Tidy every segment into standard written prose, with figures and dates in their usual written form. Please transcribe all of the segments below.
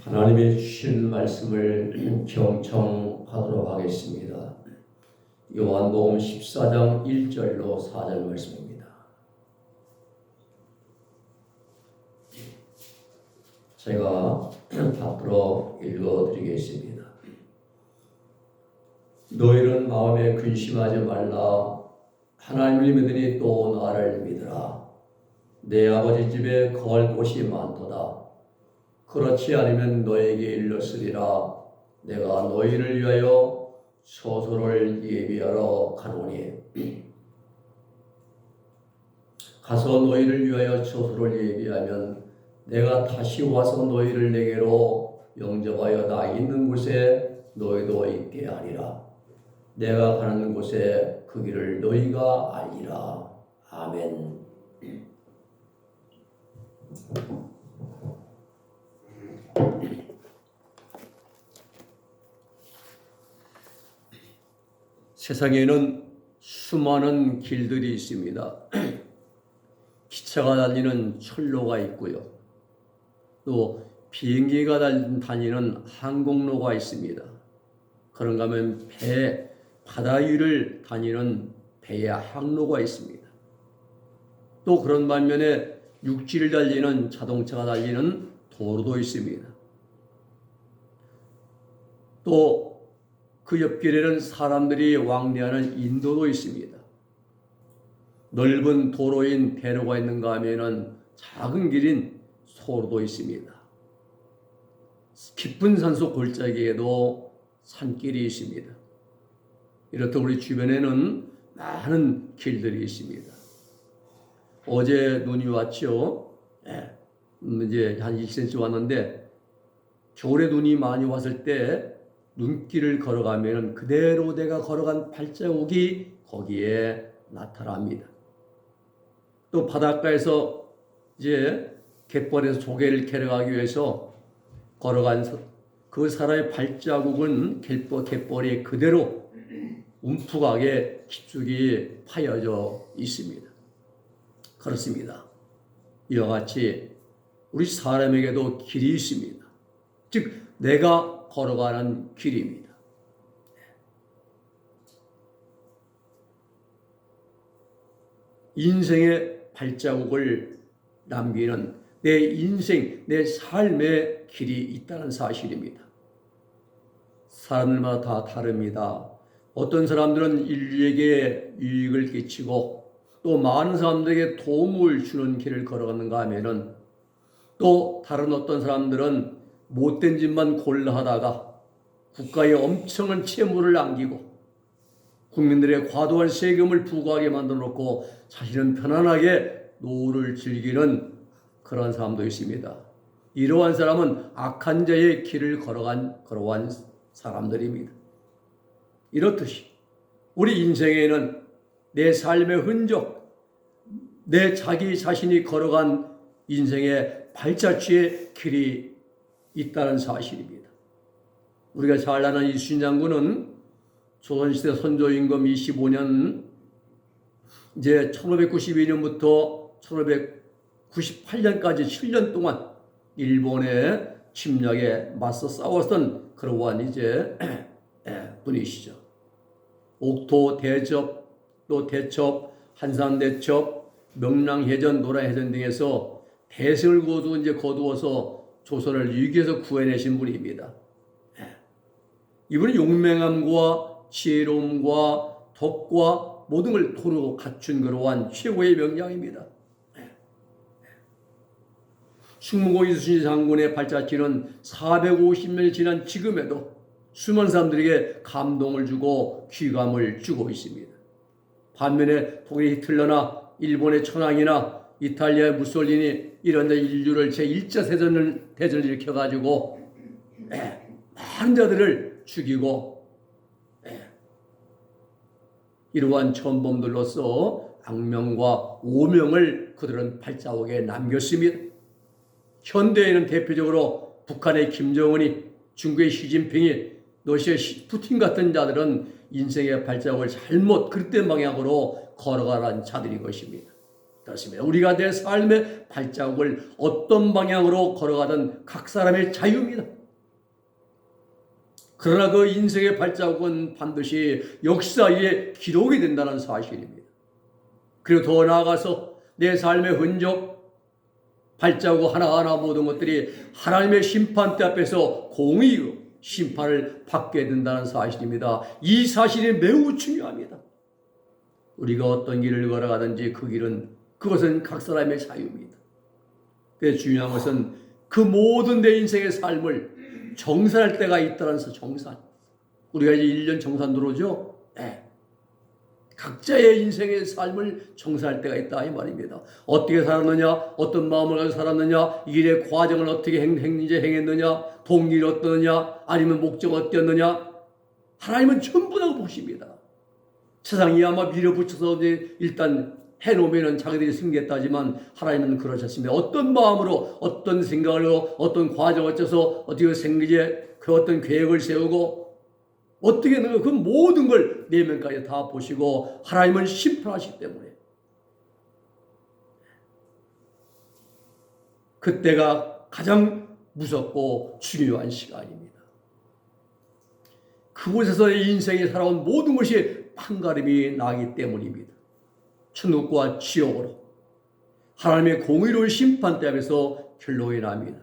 하나님의 주신 말씀을 경청하도록 하겠습니다. 요한복음 14장 1절로 4절 말씀입니다. 제가 앞으로 읽어드리겠습니다. 너희는 마음에 근심하지 말라. 하나님을 믿으니 또 나를 믿으라. 내 아버지 집에 거할 곳이 많도다. 그렇지 않으면 너에게 일렀으리라. 내가 너희를 위하여 처소를 예비하러 가노니 가서 너희를 위하여 처소를 예비하면 내가 다시 와서 너희를 내게로 영접하여 나 있는 곳에 너희도 있게 하리라. 내가 가는 곳에 그 길을 너희가 알리라. 아멘. 세상에는 수많은 길들이 있습니다. 기차가 달리는 철로가 있고요. 또 비행기가 다니는 항공로가 있습니다. 그런가 하면 바다 위를 다니는 배의 항로가 있습니다. 또 그런 반면에 육지를 달리는 자동차가 달리는 도로도 있습니다. 또 그 옆길에는 사람들이 왕래하는 인도도 있습니다. 넓은 도로인 대로가 있는가 하면은 작은 길인 소로도 있습니다. 깊은 산속 골짜기에도 산길이 있습니다. 이렇듯 우리 주변에는 많은 길들이 있습니다. 어제 눈이 왔죠. 이제 한 1cm 왔는데 겨울에 눈이 많이 왔을 때 눈길을 걸어가면 그대로 내가 걸어간 발자국이 거기에 나타납니다. 또 바닷가에서 이제 갯벌에서 조개를 캐러 가기 위해서 걸어간 그 사람의 발자국은 갯벌에 그대로 움푹하게 깊숙이 파여져 있습니다. 그렇습니다. 이와 같이 우리 사람에게도 길이 있습니다. 즉 내가 걸어가는 길입니다. 인생의 발자국을 남기는 내 인생, 내 삶의 길이 있다는 사실입니다. 사람들마다 다 다릅니다. 어떤 사람들은 인류에게 유익을 끼치고 또 많은 사람들에게 도움을 주는 길을 걸어가는가 하면은 또 다른 어떤 사람들은 못된 짓만 골라 하다가 국가에 엄청난 채무를 남기고 국민들의 과도한 세금을 부과하게 만들어 놓고 자신은 편안하게 노후를 즐기는 그런 사람도 있습니다. 이러한 사람은 악한 자의 길을 걸어간 사람들입니다. 이렇듯이 우리 인생에는 내 삶의 흔적, 내 자기 자신이 걸어간 인생의 발자취의 길이 있다는 사실입니다. 우리가 잘 아는 이순신 장군은 조선시대 선조임금 25년 이제 1592년부터 1598년까지 7년 동안 일본의 침략에 맞서 싸웠던 그러한 이제 분이시죠. 옥토 대첩, 또 대첩, 한산대첩, 명랑해전, 노라해전 등에서 대승을 거두어서 조선을 위기에서 구해내신 분입니다. 이분은 용맹함과 지혜로움과 덕과 모든 걸 토로 갖춘 그러한 최고의 명장입니다. 충무공 이순신 장군의 발자취는 450년이 지난 지금에도 수많은 사람들에게 감동을 주고 귀감을 주고 있습니다. 반면에 독일 히틀러나 일본의 천황이나 이탈리아의 무솔리니 이런 데 인류를 제1차 대전을 일으켜가지고 많은 자들을 죽이고 이러한 전범들로서 악명과 오명을 그들은 발자국에 남겼습니다. 현대에는 대표적으로 북한의 김정은이, 중국의 시진핑이, 러시아의 푸틴 같은 자들은 인생의 발자국을 잘못 그릇된 방향으로 걸어가는 자들인 것입니다. 그렇습니다. 우리가 내 삶의 발자국을 어떤 방향으로 걸어가든 각 사람의 자유입니다. 그러나 그 인생의 발자국은 반드시 역사에 기록이 된다는 사실입니다. 그리고 더 나아가서 내 삶의 흔적, 발자국 하나하나 모든 것들이 하나님의 심판대 앞에서 공의 심판을 받게 된다는 사실입니다. 이 사실이 매우 중요합니다. 우리가 어떤 길을 걸어가든지 그 길은 그것은 각 사람의 자유입니다. 그래서 중요한 것은 그 모든 내 인생의 삶을 정산할 때가 있다는 정산. 우리가 이제 1년 정산 들어오죠? 네. 각자의 인생의 삶을 정산할 때가 있다 이 말입니다. 어떻게 살았느냐, 어떤 마음을 가지고 살았느냐, 이 길의 과정을 어떻게 행했느냐, 동기를 어떠느냐, 아니면 목적이 어땠느냐. 하나님은 전부 다 보십니다. 세상이 아마 밀어붙여서 일단 해놓으면 자기들이 승리했다지만 하나님은 그러셨습니다. 어떤 마음으로, 어떤 생각으로, 어떤 과정을 쪄서 어떻게 생기제 그 어떤 계획을 세우고 어떻게 하는 그 모든 걸 내면까지 다 보시고 하나님은 심판하시기 때문에 그때가 가장 무섭고 중요한 시간입니다. 그곳에서 인생이 살아온 모든 것이 판가름이 나기 때문입니다. 천국과 지옥으로 하나님의 공의로운 심판대 앞에서 결론이 납니다.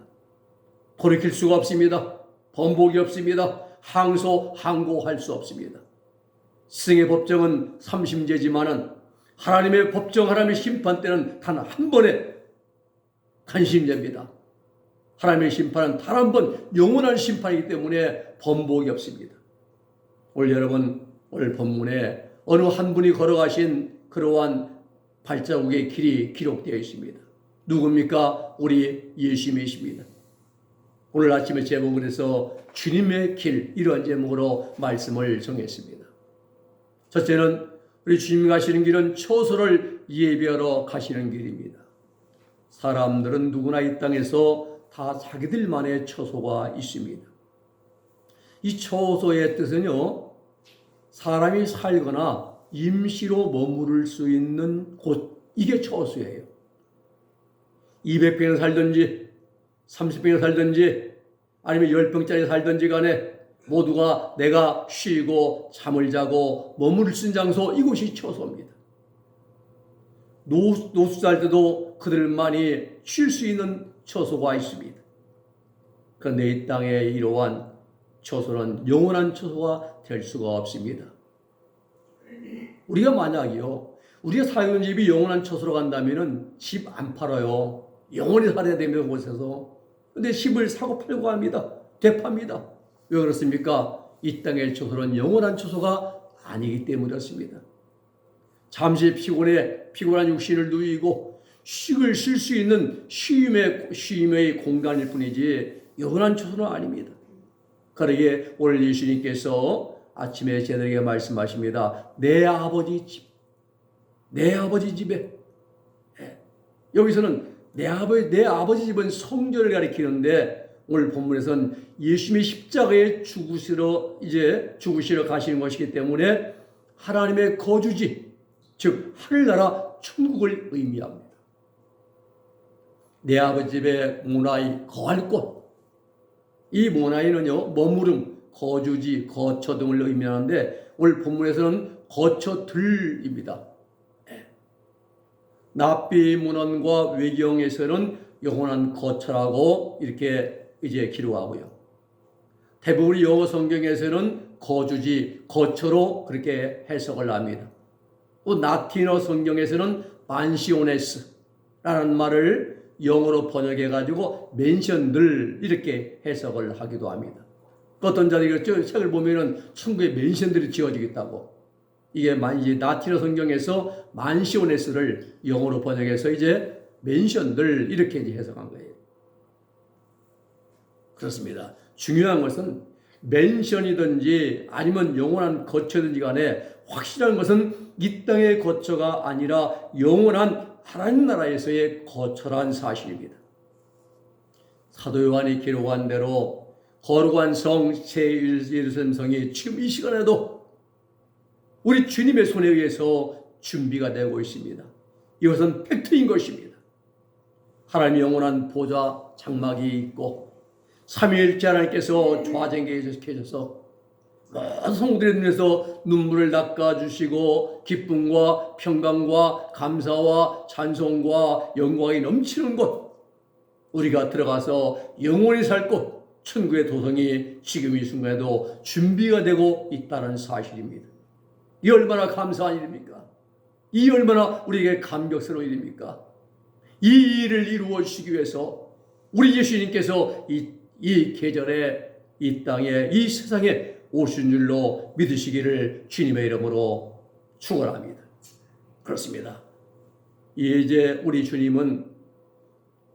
돌이킬 수가 없습니다. 번복이 없습니다. 항소항고할 수 없습니다. 스승의 법정은 삼심제지만은 하나님의 법정, 하나님의 심판 때는 단 한 번의 단심제입니다. 하나님의 심판은 단 한 번 영원한 심판이기 때문에 번복이 없습니다. 오늘 여러분, 오늘 본문에 어느 한 분이 걸어가신 그러한 발자국의 길이 기록되어 있습니다. 누굽니까? 우리 예수님이십니다. 오늘 아침에 제목에서 주님의 길, 이런 제목으로 말씀을 정했습니다. 첫째는 우리 주님 가시는 길은 처소를 예비하러 가시는 길입니다. 사람들은 누구나 이 땅에서 다 자기들만의 처소가 있습니다. 이 처소의 뜻은요, 사람이 살거나 임시로 머무를 수 있는 곳, 이게 처소예요. 200평에 살든지 30평에 살든지 아니면 10평짜리 살든지 간에 모두가 내가 쉬고 잠을 자고 머무를 수 있는 장소, 이곳이 처소입니다. 노수 살 때도 그들만이 쉴 수 있는 처소가 있습니다. 그런데 이 땅에 이러한 처소는 영원한 처소가 될 수가 없습니다. 우리가 만약이요, 우리가 살고 있는 집이 영원한 처소로 간다면 집 안 팔아요. 영원히 살아야 되는 곳에서. 근데 집을 사고 팔고 합니다. 되팝니다. 왜 그렇습니까? 이 땅의 처소는 영원한 처소가 아니기 때문에 그렇습니다. 잠시 피곤한 육신을 누이고 쉴 수 있는 쉼의 공간일 뿐이지 영원한 처소는 아닙니다. 그러기에 오늘 예수님께서 아침에 저들에게 말씀하십니다. 내 아버지 집에. 여기서는 내 아버지 집은 성전을 가리키는데 오늘 본문에서는 예수님이 십자가에 죽으시러 가시는 것이기 때문에 하나님의 거주지, 즉 하늘나라 천국을 의미합니다. 내 아버지 집에 문화의 거할 곳. 이 문화에는요, 머무름, 거주지, 거처 등을 의미하는데 오늘 본문에서는 거처들입니다. 납비 문헌과 외경에서는 영원한 거처라고 이렇게 이제 기록하고요. 대부분 영어 성경에서는 거주지, 거처로 그렇게 해석을 합니다. 또 라틴어 성경에서는 만시오네스라는 말을 영어로 번역해가지고 맨션들 이렇게 해석을 하기도 합니다. 어떤 자들이 책을 보면은 천국에 맨션들이 지어지겠다고. 이게 이제 라틴어 성경에서 만시오네스를 영어로 번역해서 이제 맨션들 이렇게 이제 해석한 거예요. 그렇습니다. 중요한 것은 맨션이든지 아니면 영원한 거처든지 간에 확실한 것은 이 땅의 거처가 아니라 영원한 하나님 나라에서의 거처란 사실입니다. 사도 요한이 기록한 대로 거룩한 성 새 예루살렘 성이 지금 이 시간에도 우리 주님의 손에 의해서 준비가 되고 있습니다. 이것은 팩트인 것입니다. 하나님의 영원한 보좌 장막이 있고 삼위일체 하나님께서 좌정계에 계셔서 모든 성도들의 눈에서 눈물을 닦아주시고 기쁨과 평강과 감사와 찬송과 영광이 넘치는 곳, 우리가 들어가서 영원히 살 곳, 천국의 도성이 지금 이 순간에도 준비가 되고 있다는 사실입니다. 이 얼마나 감사한 일입니까? 이 얼마나 우리에게 감격스러운 일입니까? 이 일을 이루어 주시기 위해서 우리 예수님께서 이 계절에 이 땅에 이 세상에 오신 줄로 믿으시기를 주님의 이름으로 축원합니다. 그렇습니다. 이제 우리 주님은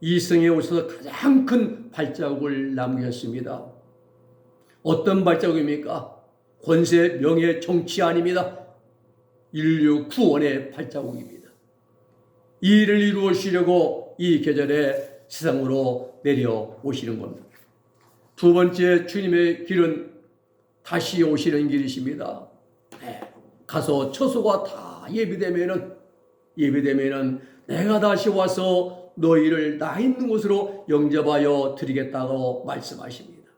이 세상에 오셔서 가장 큰 발자국을 남기셨습니다. 어떤 발자국입니까? 권세, 명예, 정치 아닙니다. 인류 구원의 발자국입니다. 이 일을 이루어 주시려고 이 계절에 세상으로 내려오시는 겁니다. 두 번째, 주님의 길은 다시 오시는 길이십니다. 가서 처소가 다 예비되면은 내가 다시 와서 너희를 나 있는 곳으로 영접하여 드리겠다고 말씀하십니다.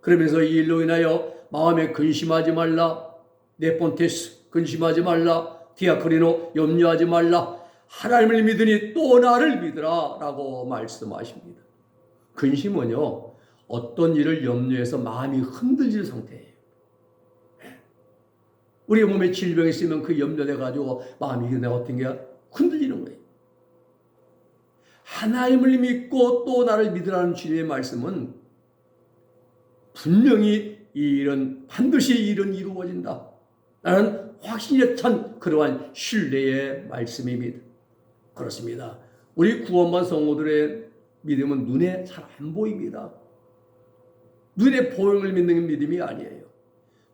그러면서 이 일로 인하여 마음에 근심하지 말라, 네폰테스 근심하지 말라, 디아크리노 염려하지 말라, 하나님을 믿으니 또 나를 믿으라 라고 말씀하십니다. 근심은요, 어떤 일을 염려해서 마음이 흔들리는 상태예요. 우리 몸에 질병이 있으면 그 염려돼가지고 마음이 내가 어떤 게 흔들리는 거예요. 하나님을 믿고 또 나를 믿으라는 주님의 말씀은 분명히 이 일은 반드시 이 일은 이루어진다. 나는 확신에 찬 그러한 신뢰의 말씀입니다. 그렇습니다. 우리 구원받은 성도들의 믿음은 눈에 잘 안 보입니다. 눈에 보이는 믿는 믿음이 아니에요.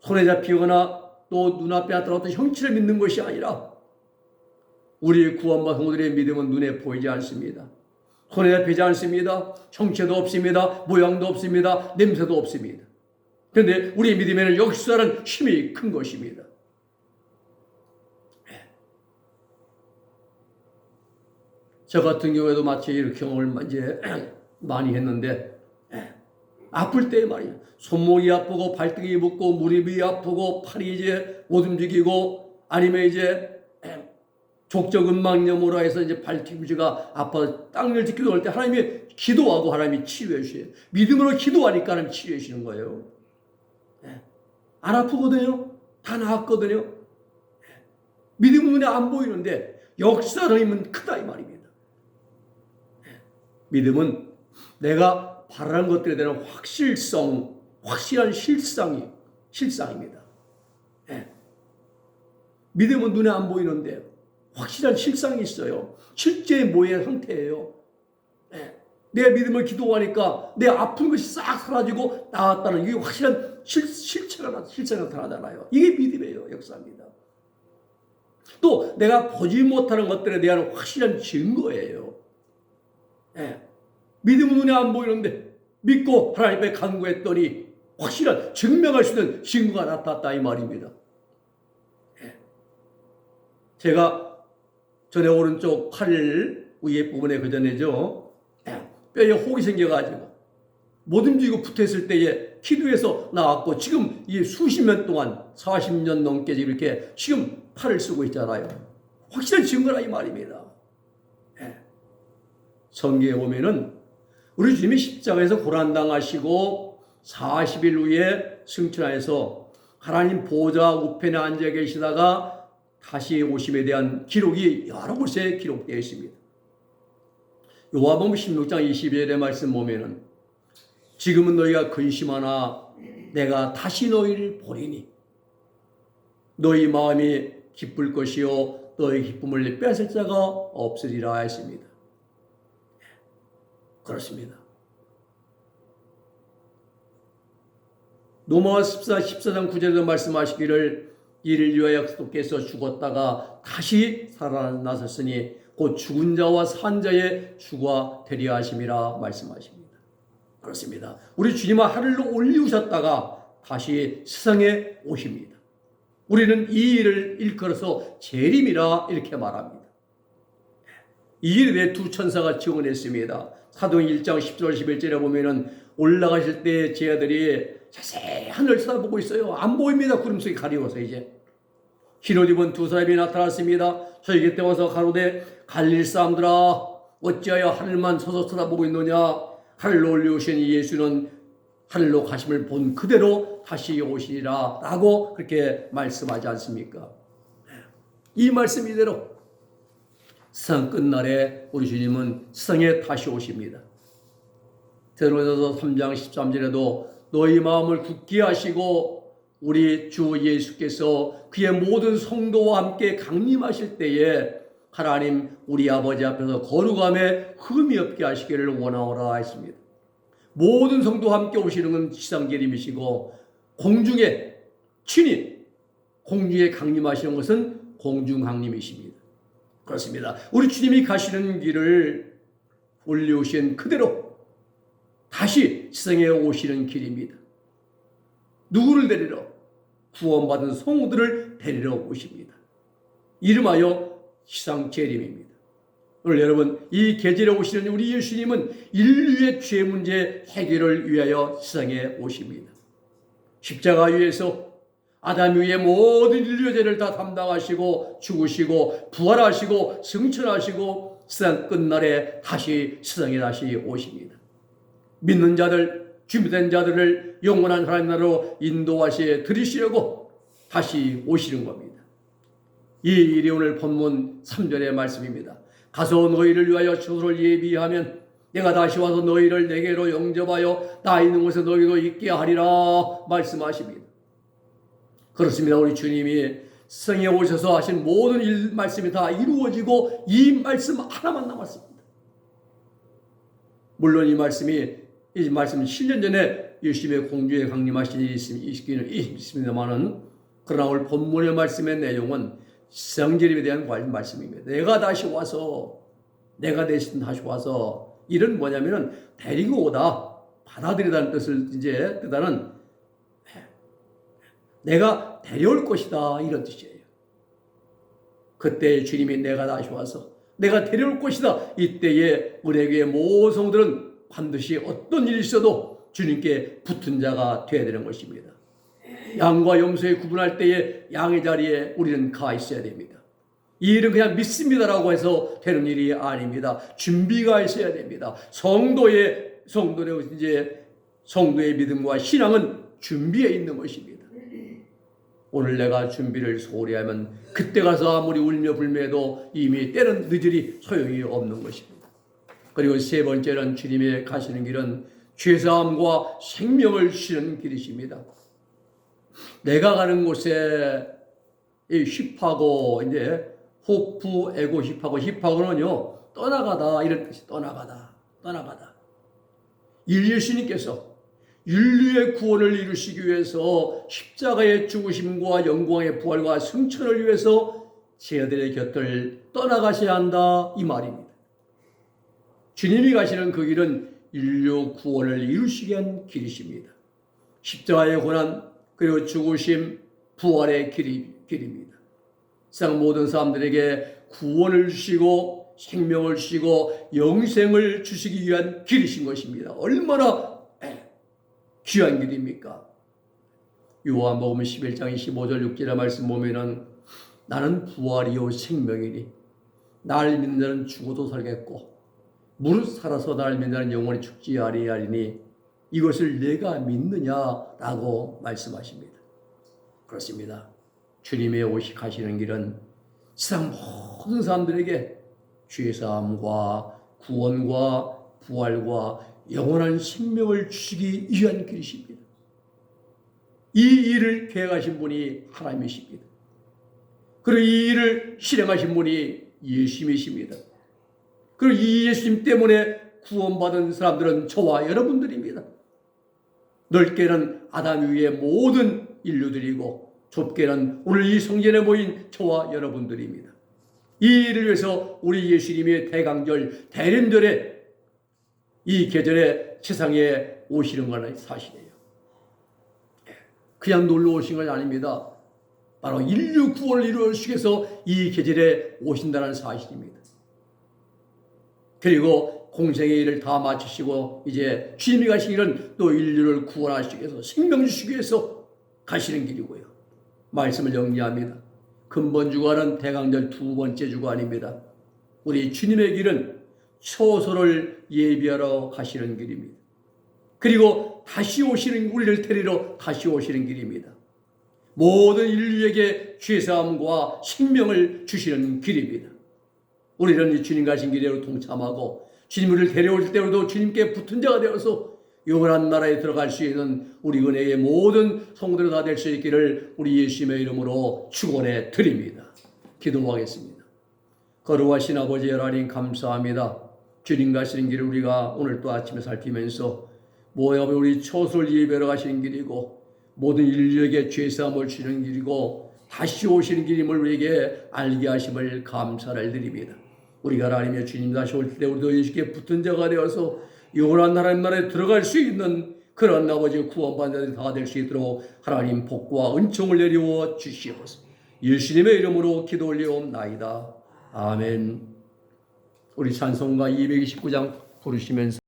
손에 잡히거나 또 눈앞에 나타난 어떤 형체를 믿는 것이 아니라 우리 구원받은 성도들의 믿음은 눈에 보이지 않습니다. 손에 잡히지 않습니다. 형체도 없습니다. 모양도 없습니다. 냄새도 없습니다. 그런데 우리의 믿음에는 역사하는 힘이 큰 것입니다. 저 같은 경우에도 마치 이렇게 경험을 이제 많이 했는데, 아플 때 말이에요. 손목이 아프고 발등이 붓고 무릎이 아프고 팔이 이제 못 움직이고 아니면 이제 족저근막염으로 해서 이제 발 뒤꿈치가 아파서 땅을 딛기도 할 때 하나님이 기도하고 하나님이 치유해 주세요. 믿음으로 기도하니까 하나님이 치유해 주시는 거예요. 안 아프거든요. 다 나았거든요. 믿음은 눈에 안 보이는데 역사의 힘은 크다 이 말입니다. 믿음은 내가 바라는 것들에 대한 확실한 실상입니다. 믿음은 눈에 안 보이는데 확실한 실상이 있어요. 실제의 모의 상태예요. 내 믿음을 기도하니까 내 아픈 것이 싹 사라지고 나았다는 이게 확실한 실체가 나타나잖아요. 이게 믿음이에요. 역사입니다. 또 내가 보지 못하는 것들에 대한 확실한 증거예요. 믿음은 눈에 안 보이는데 믿고 하나님 앞에 간구했더니 확실한 증명할 수 있는 증거가 나타났다 이 말입니다. 제가 전에 오른쪽 팔 위에 부분에 그전에죠, 뼈에 혹이 생겨가지고 못 움직이고 붙어있을 때에 기도해서 나왔고 지금 이 수십 년 동안 40년 넘게 이렇게 지금 팔을 쓰고 있잖아요. 확실한 증거라 이 말입니다. 성경에 보면은 우리 주님이 십자가에서 고난당하시고 40일 후에 승천하여서 하나님 보좌 우편에 앉아 계시다가 다시 오심에 대한 기록이 여러 곳에 기록되어 있습니다. 요한복음 16장 22절의 말씀 보면은 지금은 너희가 근심하나 내가 다시 너희를 보리니 너희 마음이 기쁠 것이요 너희 기쁨을 뺏을 자가 없으리라 했습니다. 그렇습니다. 로마서 14장 9절에도 말씀하시기를 이를 위하여 그리스도께서 죽었다가 다시 살아나셨으니 곧 죽은 자와 산 자의 주가 되려 하심이라 말씀하십니다. 그렇습니다. 우리 주님은 하늘로 올리우셨다가 다시 세상에 오십니다. 우리는 이 일을 일컬어서 재림이라 이렇게 말합니다. 이 일에 두 천사가 증언했습니다. 사도행 1장 10절 11절에 보면은 올라가실 때 제 아들이 자세히 하늘 쳐다보고 있어요. 안 보입니다. 구름 속에 가리워서 이제. 흰 옷 입은 두 사람이 나타났습니다. 저희 곁에 와서 가로되 갈릴 사람들아 어찌하여 하늘만 서서 쳐다보고 있느냐. 하늘로 올려오신 예수는 하늘로 가심을 본 그대로 다시 오시리라 라고 그렇게 말씀하지 않습니까? 이 말씀 이대로 세상 끝날에 우리 주님은 세상에 다시 오십니다. 데살로니가서 3장 13절에도 너희 마음을 굳게 하시고 우리 주 예수께서 그의 모든 성도와 함께 강림하실 때에 하나님 우리 아버지 앞에서 거룩함에 흠이 없게 하시기를 원하오라 했습니다. 모든 성도와 함께 오시는 건 지상계림이시고 공중에 친히 공중에 강림하시는 것은 공중강림이십니다. 그렇습니다. 우리 주님이 가시는 길을 올려오신 그대로 다시 세상에 오시는 길입니다. 누구를 데리러? 구원받은 성도들을 데리러 오십니다. 이름하여 지상재림입니다. 오늘 여러분 이 계절에 오시는 우리 예수님은 인류의 죄 문제 해결을 위하여 세상에 오십니다. 십자가 위에서 아담 위에 모든 인류의 죄를 다 담당하시고 죽으시고 부활하시고 승천하시고 세상 끝날에 다시 세상에 다시 오십니다. 믿는 자들, 준비된 자들을 영원한 하나님 나라로 인도하시 들이시려고 다시 오시는 겁니다. 이 일이 오늘 본문 3절의 말씀입니다. 가서 너희를 위하여 처소를 예비하면 내가 다시 와서 너희를 내게로 영접하여 나 있는 곳에 너희도 있게 하리라 말씀하십니다. 그렇습니다. 우리 주님이 세상에 오셔서 하신 모든 말씀이 다 이루어지고 이 말씀 하나만 남았습니다. 물론 이 말씀은 7년 전에 예수님의 공주에 강림하신 일이 있기는 있습니다만은 그러나 오늘 본문의 말씀의 내용은 세상재림에 대한 말씀입니다. 내가 다시 와서 내가 대신 다시 와서 이런 뭐냐면은 데리고 오다 받아들이다는 뜻을 이제 뜻하는 내가 데려올 것이다 이런 뜻이에요. 그때 주님이 내가 다시 와서 내가 데려올 것이다. 이때에 우리에게 모든 성도들은 반드시 어떤 일이 있어도 주님께 붙은 자가 되어야 되는 것입니다. 양과 염소에 구분할 때에 양의 자리에 우리는 가 있어야 됩니다. 이 일은 그냥 믿습니다라고 해서 되는 일이 아닙니다. 준비가 있어야 됩니다. 성도의 믿음과 신앙은 준비에 있는 것입니다. 오늘 내가 준비를 소홀히 하면 그때 가서 아무리 울며 불며도 이미 때는 늦으리 소용이 없는 것입니다. 그리고 세 번째는 주님의 가시는 길은 죄사함과 생명을 주시는 길이십니다. 내가 가는 곳에 이 힙하고 이제 호프 에고 힙하고는요 떠나가다 이런 뜻이 떠나가다. 예수님께서 인류의 구원을 이루시기 위해서 십자가의 죽으심과 영광의 부활과 승천을 위해서 제자들의 곁을 떠나가셔야 한다 이 말입니다. 주님이 가시는 그 길은 인류 구원을 이루시기 위한 길이십니다. 십자가의 고난 그리고 죽으심 부활의 길입니다. 세상 모든 사람들에게 구원을 주시고 생명을 주시고 영생을 주시기 위한 길이신 것입니다. 얼마나 귀한 길입니까? 요한복음 11장 15절 6절의 말씀 보면은 나는 부활이요 생명이니 날 믿는 자는 죽어도 살겠고 무릇 살아서 날 믿는 자는 영원히 죽지 아니하리니 이것을 내가 믿느냐라고 말씀하십니다. 그렇습니다. 주님의 가시는 길은 세상 모든 사람들에게 죄사함과 구원과 부활과 영원한 생명을 주시기 위한 길이십니다. 이 일을 계획하신 분이 하나님이십니다. 그리고 이 일을 실행하신 분이 예수님이십니다. 그리고 이 예수님 때문에 구원받은 사람들은 저와 여러분들입니다. 넓게는 아담 위의 모든 인류들이고 좁게는 오늘 이 성전에 모인 저와 여러분들입니다. 이 일을 위해서 우리 예수님의 대강절 대림절에 이 계절에 세상에 오시는 것은 사실이에요. 그냥 놀러 오신 건 아닙니다. 바로 인류 구원을 이루시기 위해서 이 계절에 오신다는 사실입니다. 그리고 공생의 일을 다 마치시고 이제 주님이 가신 길은 또 인류를 구원하시기 위해서 생명 주시기 위해서 가시는 길이고요. 말씀을 정리합니다. 근본 주관은 대강절 두 번째 주관입니다. 우리 주님의 길은 초소를 예비하러 가시는 길입니다. 그리고 다시 오시는, 우리를 데리러 다시 오시는 길입니다. 모든 인류에게 죄사함과 생명을 주시는 길입니다. 우리는 이 주님 가신 길에 동참하고 주님을 데려올 때로도 주님께 붙은 자가 되어서 영원한 나라에 들어갈 수 있는 우리 은혜의 모든 성도들 다 될 수 있기를 우리 예수님의 이름으로 축원해 드립니다. 기도하겠습니다. 거룩하신 아버지 하나님 감사합니다. 주님 가시는 길을 우리가 오늘 또 아침에 살피면서 모여보면 우리 초소를 예배하러 가시는 길이고 모든 인류에게 죄사함을 주시는 길이고 다시 오시는 길임을 우리에게 알게 하심을 감사를 드립니다. 우리가 하나님의 주님 다시 올 때 우리도 예수께 붙은 자가 되어서 영원한 하나님 나라에 들어갈 수 있는 그런 아버지 구원받는 자들이 다 될 수 있도록 하나님 복과 은총을 내려 주시옵소서. 예수님의 이름으로 기도 올리옵나이다. 아멘. 우리 찬송가 229장 부르시면서